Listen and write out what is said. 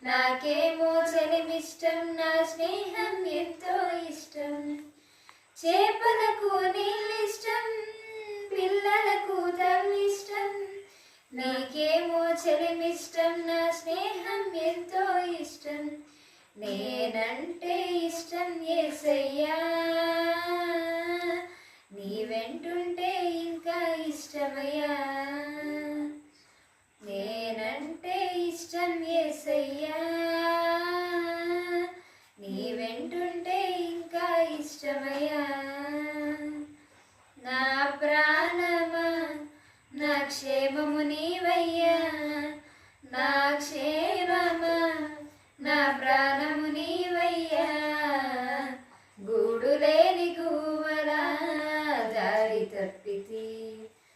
నాకేమో చెలిమిష్టం, నా స్నేహం ఎంతో ఇష్టం. చేపలకు నీళ్ళిష్టం, పిల్లలకు తల్లిష్టం. నీకేమో చెలిమిష్టం, నా స్నేహం ఎంతో ఇష్టం. నేనంటే ఇష్టం యేసయ్యా, నీ వెంటుంటే ఇంకా ఇష్టమయ్యా. నేనంటే ఇష్టం యేసయ్యా, నీ వెంటుంటే ఇంకా ఇష్టమయ్యా. నా ప్రాణమా, నా క్షేమము నీవయ్యా, నా